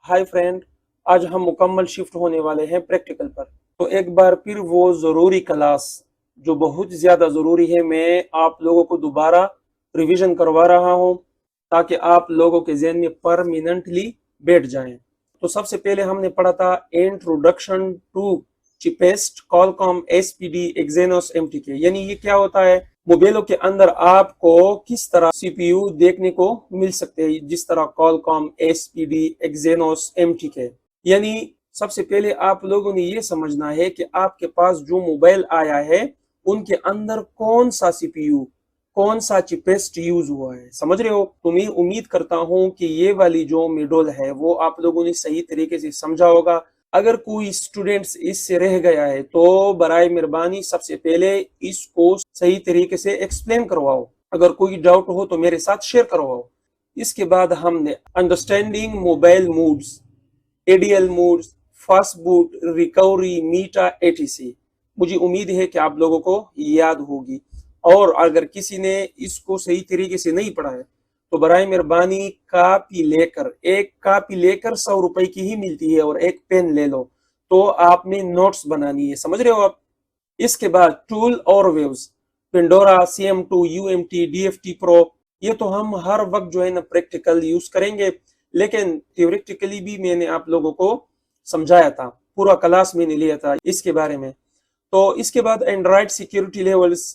Hi friend, आज हम मुकम्मल शिफ्ट होने वाले हैं प्रैक्टिकल पर। तो एक बार फिर वो ज़रूरी क्लास जो बहुत ज़्यादा ज़रूरी है, मैं आप लोगों को दोबारा रिवीजन करवा रहा हूँ ताकि आप लोगों के ज़हन में परमानेंटली बैठ जाएं। तो सबसे पहले हमने पढ़ा था introduction to chipset Qualcomm SPD Exynos MTK. यानी ये क्या होता है, मोबाइलों के अंदर आपको किस तरह सीपीयू देखने को मिल सकते हैं, जिस तरह कॉलकॉम एसपीडी एक्सेनोस एमटीके। यानी सबसे पहले आप लोगों ने ये समझना है कि आपके पास जो मोबाइल आया है उनके अंदर कौन सा सीपीयू, कौन सा चिपेस्ट यूज हुआ है। समझ रहे हो? तो मैं उम्मीद करता हूं कि ये वाली जो मॉड्यूल है वो आप लोगों ने सही तरीके से समझा होगा। अगर कोई स्टूडेंट्स इससे रह गया है तो बराए मेहरबानी सबसे पहले इसको सही तरीके से एक्सप्लेन करवाओ। अगर कोई डाउट हो तो मेरे साथ शेयर करवाओ। इसके बाद हमने understanding mobile modes, EDL modes, fast boot, recovery, meta, etc. मुझे उम्मीद है कि आप लोगों को याद होगी। और अगर किसी ने इसको सही तरीके से नहीं पढ़ा है तो बराए मेहरबानी कापी लेकर, एक कापी लेकर 100 रुपए की ही मिलती है, और एक पेन ले लो। तो आपने नोट्स बनानी है। समझ रहे हो आप? इसके बाद टूल और waves, Pandora, CM2, UMT, DFT pro, ये तो हम हर वक्त जो है ना प्रैक्टिकल यूज करेंगे, लेकिन थियोरेटिकली भी मैंने आप लोगों को समझाया था, पूरा क्लास मैंने लिया था इसके बारे में। तो इसके बाद एंड्रॉइड सिक्योरिटी लेवल्स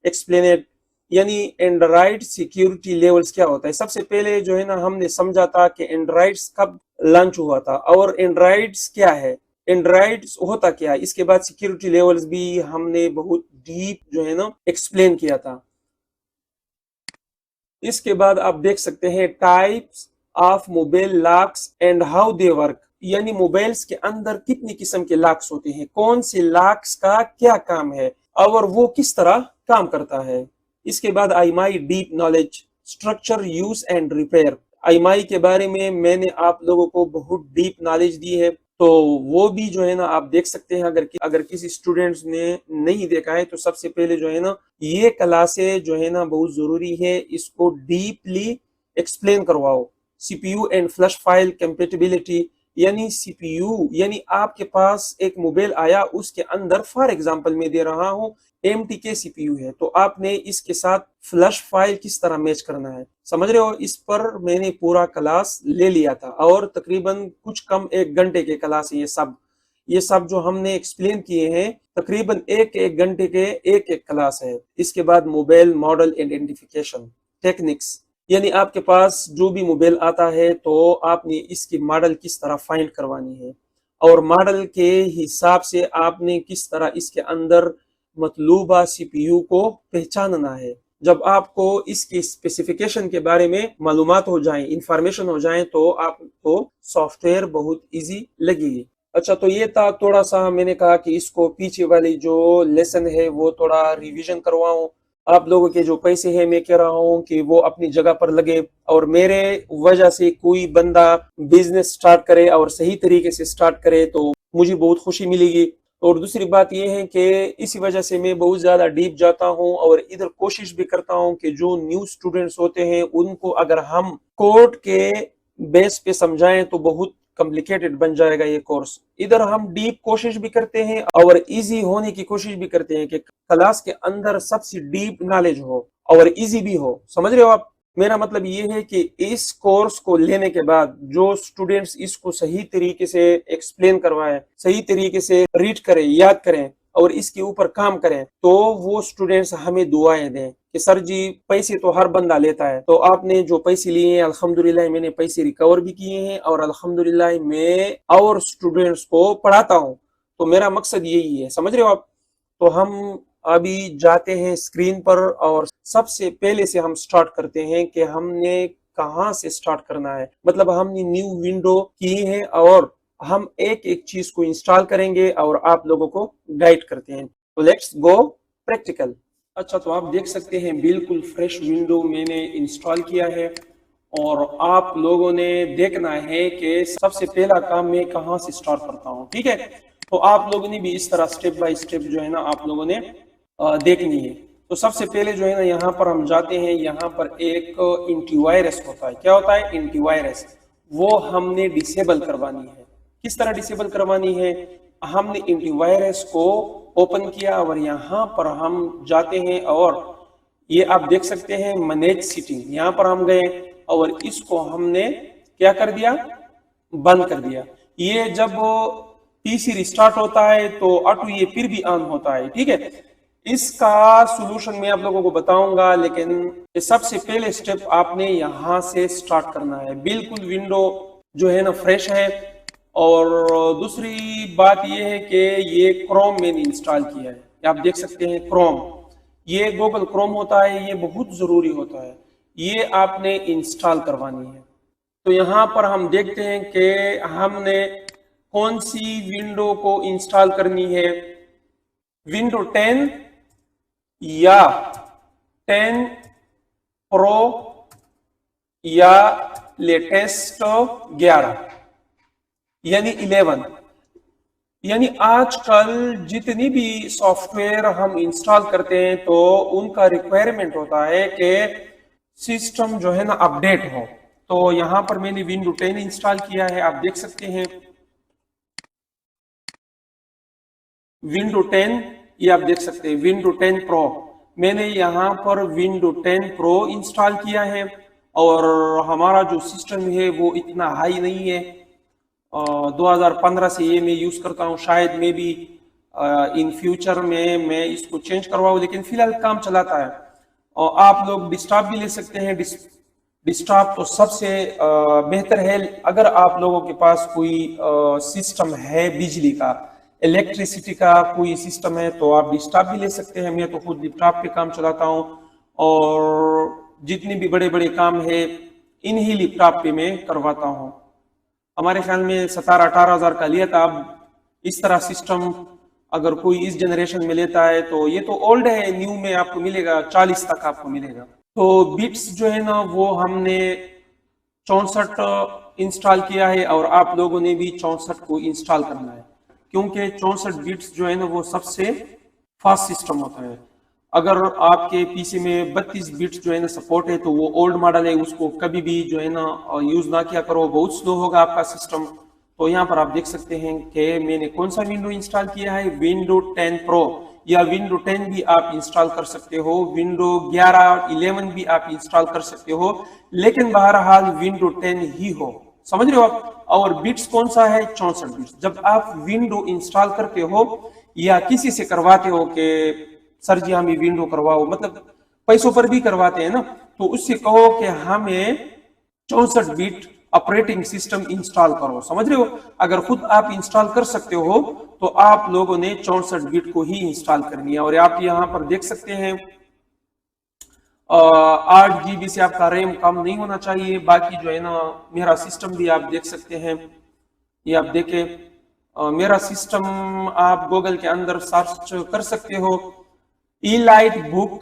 एक्सप्लेनेड। यानी एंड्रॉइड सिक्योरिटी लेवल्स क्या होता है। सबसे पहले जो है ना हमने समझा था कि एंड्रॉइड कब लॉन्च हुआ था और एंड्रॉइड क्या है, एंड्रॉइड होता क्या है। इसके बाद सिक्योरिटी लेवल्स भी हमने बहुत डीप जो है ना एक्सप्लेन किया था। इसके बाद आप देख सकते हैं types of mobile locks and how they work. यानी मोबाइल्स के अंदर कितनी किस्म के लॉक्स होते हैं, कौन से लॉक्स का क्या काम है और वो किस तरह काम करता है। इसके बाद IMEI deep knowledge, structure, use and repair. IMEI के बारे में मैंने आप लोगों को बहुत डीप नॉलेज दी है, तो वो भी जो है ना आप देख सकते हैं। अगर किसी स्टूडेंट्स ने नहीं देखा है तो सबसे पहले जो है ना ये क्लासें जो है ना बहुत जरूरी है, इसको डीपली एक्सप्लेन करवाओ। CPU and flash file compatibility. यानी सीपीयू, यानी आपके पास एक मोबाइल आया, उसके अंदर फॉर एग्जांपल मैं दे रहा हूं एमटीके सीपीयू है, तो आपने इसके साथ फ्लैश फाइल किस तरह मैच करना है। समझ रहे हो? इस पर मैंने पूरा क्लास ले लिया था और तकरीबन कुछ कम 1 घंटे के क्लास है ये सब जो हमने एक्सप्लेन किए हैं, तकरीबन एक घंटे के एक क्लास है। इसके बाद मोबाइल मॉडल आइडेंटिफिकेशन टेक्निक्स। यानी आपके पास जो भी मोबाइल आता है तो आपने इसकी मॉडल किस तरह फाइंड करवानी है और मॉडल के हिसाब से आपने किस तरह इसके अंदर मतलूबा सीपीयू को पहचानना है। जब आपको इसकी स्पेसिफिकेशन के बारे में मालूमात हो जाए, इंफॉर्मेशन हो जाए, तो आपको सॉफ्टवेयर बहुत इजी लगेगी। अच्छा, तो ये था थोड़ा सा, मैंने कहा कि इसको पीछे वाली जो लेसन है वो थोड़ा रिवीजन करवाऊं। आप लोगों के जो पैसे हैं मैं कह रहा हूँ कि वो अपनी जगह पर लगे, और मेरे वजह से कोई बंदा बिजनेस स्टार्ट करे और सही तरीके से स्टार्ट करे तो मुझे बहुत खुशी मिलेगी। और दूसरी बात यह है कि इसी वजह से मैं बहुत ज्यादा डीप जाता हूं और इधर कोशिश भी करता हूं कि जो न्यू स्टूडेंट्स होते हैं उनको अगर हम कोड के बेस पे समझाएं तो बहुत कॉम्प्लिकेटेड बन जाएगा ये कोर्स। इधर हम डीप कोशिश भी करते हैं और इजी होने की कोशिश भी करते हैं कि क्लास के अंदर सबसे डीप नॉलेज हो और इजी भी हो। समझ रहे हो आप? मेरा मतलब ये है कि इस कोर्स को लेने के बाद जो स्टूडेंट्स इसको सही तरीके से एक्सप्लेन करवाएं, सही तरीके से रीड करें, याद करें और इसके ऊपर काम करें, तो वो स्टूडेंट्स हमें दुआएं दें कि सर जी पैसे तो हर बंदा लेता है, तो आपने जो पैसे लिए हैं अल्हम्दुलिल्लाह मैंने पैसे रिकवर भी किए हैं और अल्हम्दुलिल्लाह मैं और स्टूडेंट्स को पढ़ाता हूँ। तो मेरा मकसद यही है। समझ रहे हो आप? तो हम अभी जाते हैं स्क्रीन पर और सबसे पहले से हम स्टार्ट करते हैं कि हमने कहाँ से स्टार्ट करना है। मतलब हमने न्यू विंडो की है और हम एक एक चीज को इंस्टॉल करेंगे और आप लोगों को गाइड करते हैं। तो लेट्स गो प्रैक्टिकल। अच्छा, तो आप देख सकते हैं बिल्कुल फ्रेश विंडो मैंने इंस्टॉल किया है और आप लोगों ने देखना है कि सबसे पहला काम मैं कहाँ से स्टार्ट करता हूँ। ठीक है? तो आप लोगों ने भी इस तरह स्टेप बाय स्टेप जो है ना आप लोगों ने देखनी है। तो सबसे पहले जो है ना यहाँ पर हम जाते हैं, यहाँ पर एक एंटीवायरस होता है। क्या होता है? एंटीवायरस। वो हमने डिसेबल करवानी है। किस तरह डिसेबल करवानी है? हमने एंटीवायरस को ओपन किया और यहाँ पर हम जाते हैं और ये आप देख सकते हैं मैनेज सेटिंग, यहाँ पर हम गए और इसको हमने क्या कर दिया? बंद कर दिया। ये जब पीसी रिस्टार्ट होता है तो ऑटो ये फिर भी ऑन होता है, ठीक है। इसका सॉल्यूशन मैं आप लोगों को बताऊंगा, लेकिन सबसे पहले स्टेप आपने यहाँ से स्टार्ट करना है। बिल्कुल विंडो जो है ना फ्रेश है। और दूसरी बात ये है कि ये क्रोम मैंने इंस्टॉल किया है, आप देख सकते हैं क्रोम, ये गूगल क्रोम होता है, ये बहुत जरूरी होता है, ये आपने इंस्टॉल करवानी है। तो यहाँ पर हम देखते हैं कि हमने कौन सी विंडो को इंस्टॉल करनी है, विंडो 10 या 10 प्रो या लेटेस्ट 11 यानी 11। यानी आजकल जितनी भी सॉफ्टवेयर हम इंस्टॉल करते हैं तो उनका रिक्वायरमेंट होता है कि सिस्टम जो है ना अपडेट हो। तो यहाँ पर मैंने विंडो 10 इंस्टॉल किया है, आप देख सकते हैं विंडो 10, ये आप देख सकते हैं विंडो 10 प्रो। मैंने यहाँ पर विंडो 10 प्रो इंस्टॉल किया है और हमारा जो सिस्टम है वो इतना हाई नहीं है। 2015 से ये मैं यूज करता हूँ, शायद में भी इन फ्यूचर में मैं इसको चेंज करवाऊँ, लेकिन फिलहाल काम चलाता है। और आप लोग डिस्कटॉप भी ले सकते हैं, डिस्कटॉप तो सबसे बेहतर है। अगर आप लोगों के पास कोई सिस्टम है बिजली का, इलेक्ट्रिसिटी का कोई सिस्टम है तो आप डिस्कटॉप भी ले सकते हैं। मैं तो खुद लैपटॉप पे काम चलाता हूँ और जितने भी बड़े बड़े काम है इन्हीं लैपटॉप पे मैं करवाता हूँ। हमारे ख्याल में 17-18 हज़ार का लिया था। अब इस तरह सिस्टम अगर कोई इस जनरेशन में लेता है तो ये तो ओल्ड है, न्यू में आपको मिलेगा 40 तक आपको मिलेगा। तो बिट्स जो है ना वो हमने 64 इंस्टॉल किया है और आप लोगों ने भी 64 को इंस्टॉल करना है, क्योंकि 64 बिट्स जो है ना वो सबसे फास्ट सिस्टम होता है। अगर आपके पीसी में 32 बिट्स जो है ना सपोर्ट है तो वो ओल्ड मॉडल है, उसको कभी भी जो है ना यूज ना किया करो, बहुत स्लो होगा आपका सिस्टम। तो यहाँ पर आप देख सकते हैं कि मैंने कौन सा विंडो इंस्टॉल किया है, विंडो 10 प्रो या विंडो 10 भी आप इंस्टॉल कर सकते हो, विंडो 11 11 भी आप इंस्टॉल कर सकते हो, लेकिन बहरहाल विंडो 10 ही हो, समझ रहे हो आप। और बिट्स कौन सा है? 64 बिट्स। जब आप विंडो इंस्टॉल करते हो या किसी से करवाते हो कि सर जी हमें विंडो करवाओ, मतलब पैसों पर भी करवाते हैं ना, तो उससे कहो कि हमें 64 बिट ऑपरेटिंग सिस्टम इंस्टॉल करो, समझ रहे हो। अगर खुद आप इंस्टॉल कर सकते हो तो आप लोगों ने 64 बिट को ही इंस्टॉल करनी है। और आप यहाँ पर देख सकते हैं 8 GB से आपका रैम कम नहीं होना चाहिए। बाकी जो है ना मेरा सिस्टम भी आप देख सकते हैं, ये आप देखें मेरा सिस्टम आप गूगल के अंदर सर्च कर सकते हो, ईलाइट बुक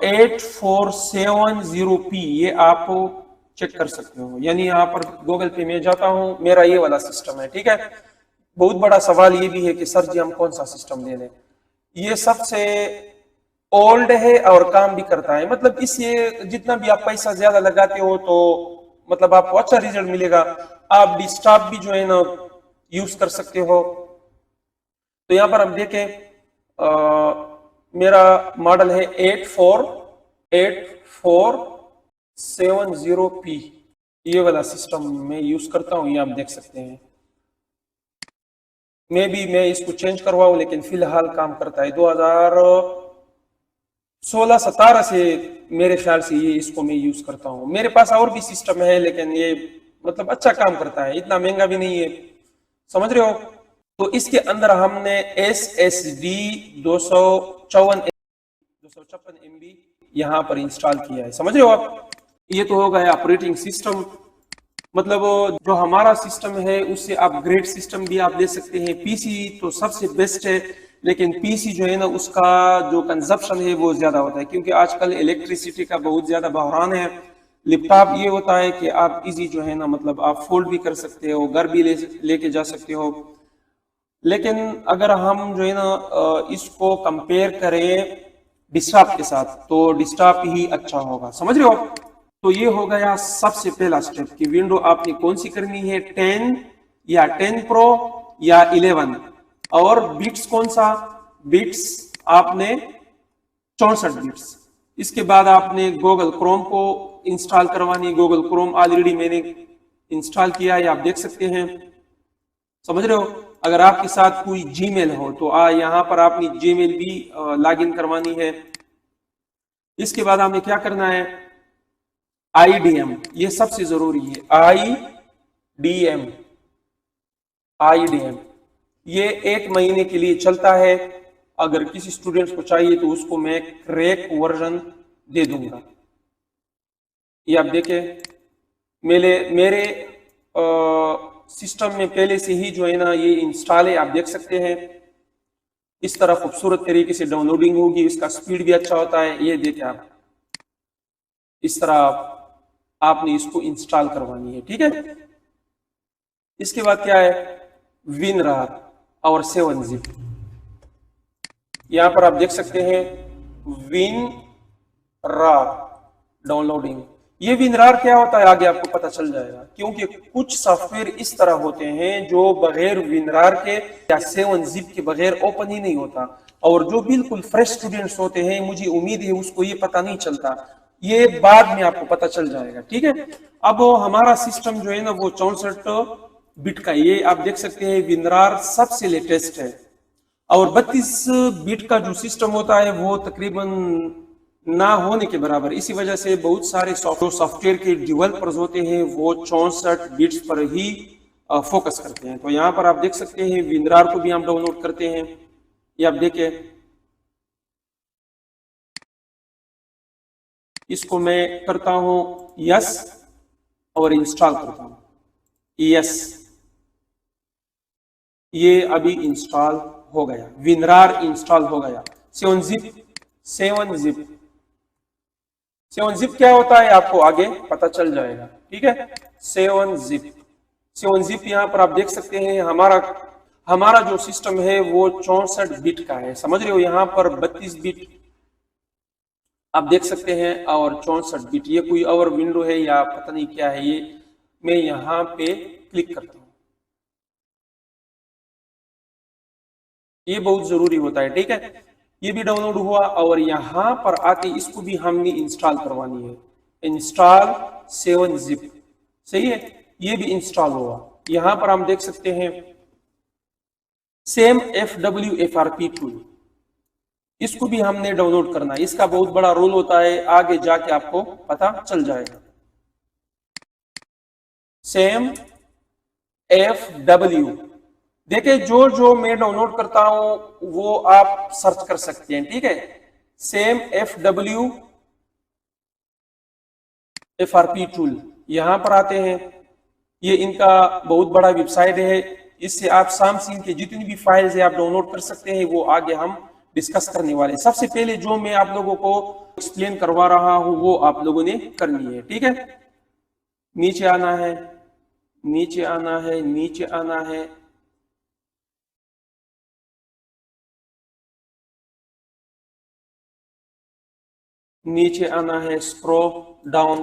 8470p, ये आप चेक कर सकते हो। यानी यहाँ पर गूगल पे मैं जाता हूँ, मेरा ये वाला सिस्टम है, ठीक है। बहुत बड़ा सवाल ये भी है कि सर जी हम कौन सा सिस्टम ले लें। ये सबसे ओल्ड है और काम भी करता है, मतलब इससे जितना भी आप पैसा ज्यादा लगाते हो तो मतलब आपको अच्छा रिजल्ट मिलेगा। आप डेस्कटॉप भी जो है ना यूज कर सकते हो। तो यहाँ पर हम देखें मेरा मॉडल है 8470p, ये वाला सिस्टम मैं यूज करता हूँ, ये आप देख सकते हैं। मैं इसको चेंज करवाऊं, लेकिन फिलहाल काम करता है। 2016-17 से मेरे ख्याल से ये इसको मैं यूज करता हूँ। मेरे पास और भी सिस्टम है लेकिन ये मतलब अच्छा काम करता है, इतना महंगा भी नहीं है, समझ रहे हो। तो इसके अंदर हमने SSD 256 MB यहाँ पर इंस्टॉल किया है, समझ रहे हो आप। ये तो हो गया ऑपरेटिंग सिस्टम, मतलब जो हमारा सिस्टम है उससे अपग्रेड सिस्टम भी आप ले सकते हैं। पीसी तो सबसे बेस्ट है, लेकिन पीसी जो है ना उसका जो कंजप्शन है वो ज्यादा होता है, क्योंकि आजकल इलेक्ट्रिसिटी का बहुत ज्यादा बहरान है। लैपटॉप ये होता है कि आप इजी जो है ना मतलब आप फोल्ड भी कर सकते हो, घर भी लेके जा सकते हो। लेकिन अगर हम जो है ना इसको कंपेयर करें डेस्कटॉप के साथ तो डेस्कटॉप ही अच्छा होगा, समझ रहे हो आप। तो ये हो गया सबसे पहला स्टेप कि विंडो आपने कौन सी करनी है, 10 या 10 प्रो या 11, और बिट्स कौन सा, बिट्स आपने 64 बिट्स। इसके बाद आपने गूगल क्रोम को इंस्टॉल करवानी है। गूगल क्रोम ऑलरेडी मैंने इंस्टॉल किया है, आप देख सकते हैं, समझ रहे हो। अगर आपके साथ कोई जीमेल हो तो यहाँ पर आपने जीमेल भी लॉगिन करवानी है। इसके बाद आपने क्या करना है, IDM, ये सबसे जरूरी है, IDM, ये 1 महीने के लिए चलता है। अगर किसी स्टूडेंट्स को चाहिए तो उसको मैं क्रैक वर्जन दे दूंगा। ये आप देखें, मेरे सिस्टम में पहले से ही जो है ना ये इंस्टॉल है, आप देख सकते हैं। इस तरह खूबसूरत तरीके से डाउनलोडिंग होगी, इसका स्पीड भी अच्छा होता है। ये देखें आप, इस तरह आपने इसको इंस्टॉल करवानी है, ठीक है। इसके बाद क्या है, WinRAR और 7-zip, यहां पर आप देख सकते हैं WinRAR डाउनलोडिंग। ये WinRAR क्या होता है आगे आपको पता चल जाएगा, क्योंकि कुछ सॉफ्टवेयर इस तरह होते हैं जो बगैर WinRAR के या 7-zip के बगैर ओपन ही नहीं होता, और जो बिल्कुल फ्रेश स्टूडेंट्स होते हैं, मुझे उम्मीद है उसको ये पता नहीं चलता, ये बाद में आपको पता चल जाएगा, ठीक है। अब हमारा सिस्टम जो है ना वो 64 बिट का, ये आप देख सकते हैं WinRAR सबसे लेटेस्ट है, और 32 बिट का जो सिस्टम होता है वो तकरीबन ना होने के बराबर। इसी वजह से बहुत सारे सॉफ्टवेयर के डेवलपर्स होते हैं वो 64 बिट्स पर ही फोकस करते हैं। तो यहाँ पर आप देख सकते हैं WinRAR को भी हम डाउनलोड करते हैं, ये आप देखें, इसको मैं करता हूं यस और इंस्टॉल करता हूं, यस, ये अभी इंस्टॉल हो गया, WinRAR इंस्टॉल हो गया। 7-zip क्या होता है आपको आगे पता चल जाएगा, ठीक है। 7-zip यहाँ पर आप देख सकते हैं, हमारा जो सिस्टम है वो 64 बिट का है, समझ रहे हो। यहाँ पर 32 बिट आप देख सकते हैं और 64 बिट, ये कोई और विंडो है या पता नहीं क्या है। ये मैं यहाँ पे क्लिक करता हूँ, ये बहुत जरूरी होता है, ठीक है। ये भी डाउनलोड हुआ, और यहाँ पर आके इसको भी हमने इंस्टॉल करवानी है, इंस्टॉल 7-zip, सही है, ये भी इंस्टॉल हुआ। यहाँ पर हम देख सकते हैं सेम FWFRP टूल, इसको भी हमने डाउनलोड करना है। इसका बहुत बड़ा रोल होता है, आगे जाके आपको पता चल जाएगा। सेम FW, देखिए जो मैं डाउनलोड करता हूं वो आप सर्च कर सकते हैं, ठीक है। सेम FWFRP टूल, यहां पर आते हैं, ये इनका बहुत बड़ा वेबसाइट है, इससे आप सैमसंग के जितनी भी फाइल्स है आप डाउनलोड कर सकते हैं, वो आगे हम डिस्कस करने वाले। सबसे पहले जो मैं आप लोगों को एक्सप्लेन करवा रहा हूं वो आप लोगों ने करनी है, ठीक है। नीचे आना है, नीचे आना है, नीचे आना है, नीचे आना है, स्क्रॉल डाउन,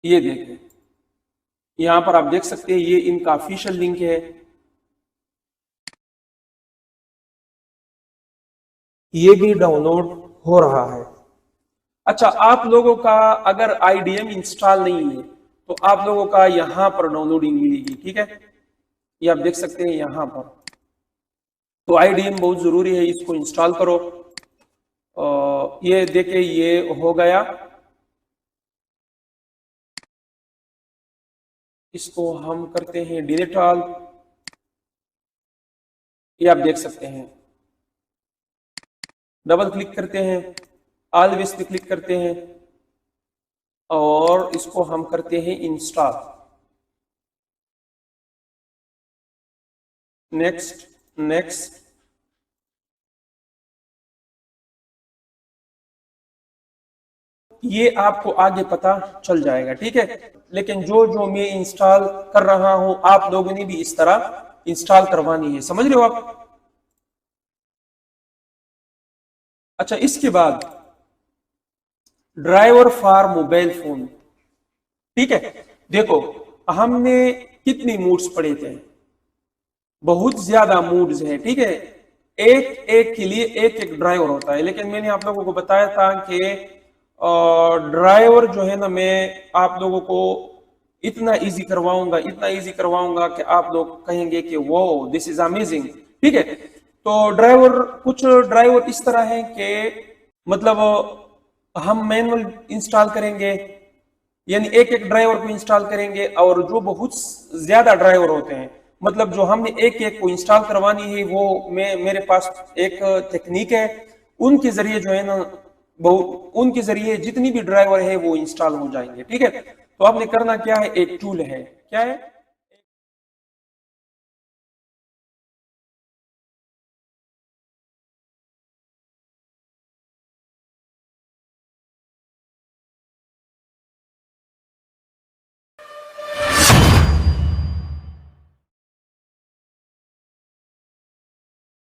ये देखें, यहां पर आप देख सकते हैं ये इनका ऑफिशियल लिंक है, ये भी डाउनलोड हो रहा है। अच्छा, आप लोगों का अगर IDM इंस्टॉल नहीं है तो आप लोगों का यहां पर डाउनलोडिंग मिलेगी, ठीक है, ये आप देख सकते हैं यहां पर। तो IDM बहुत जरूरी है, इसको इंस्टॉल करो। ये देखे, ये हो गया, इसको हम करते हैं डिलीट ऑल, ये आप देख सकते हैं। डबल क्लिक करते हैं, ऑलवेज पे क्लिक करते हैं, और इसको हम करते हैं इंस्टॉल। नेक्स्ट, नेक्स्ट, ये आपको आगे पता चल जाएगा, ठीक है। लेकिन जो मैं इंस्टॉल कर रहा हूं आप लोगों ने भी इस तरह इंस्टॉल करवानी है, समझ रहे हो आप। अच्छा, इसके बाद ड्राइवर फॉर मोबाइल फोन। ठीक है, देखो हमने कितनी मूड्स पढ़े थे, बहुत ज्यादा मूड्स हैं। ठीक है, एक एक के लिए एक एक ड्राइवर होता है, लेकिन मैंने आप लोगों को बताया था कि ड्राइवर जो है ना, मैं आप लोगों को इतना इजी करवाऊंगा, इतना इजी करवाऊंगा कि आप लोग कहेंगे कि वो दिस इज अमेजिंग। ठीक है, तो ड्राइवर, कुछ ड्राइवर इस तरह है कि मतलब हम मैनुअल इंस्टॉल करेंगे, यानी एक एक ड्राइवर को इंस्टॉल करेंगे, और जो बहुत ज्यादा ड्राइवर होते हैं, मतलब जो हमने एक एक को इंस्टॉल करवानी है, वो मेरे पास एक टेक्निक है, उनके जरिए जो है ना, बहुत उनके जरिए जितनी भी ड्राइवर है वो इंस्टॉल हो जाएंगे। ठीक है, तो आपने करना क्या है, एक टूल है, क्या है,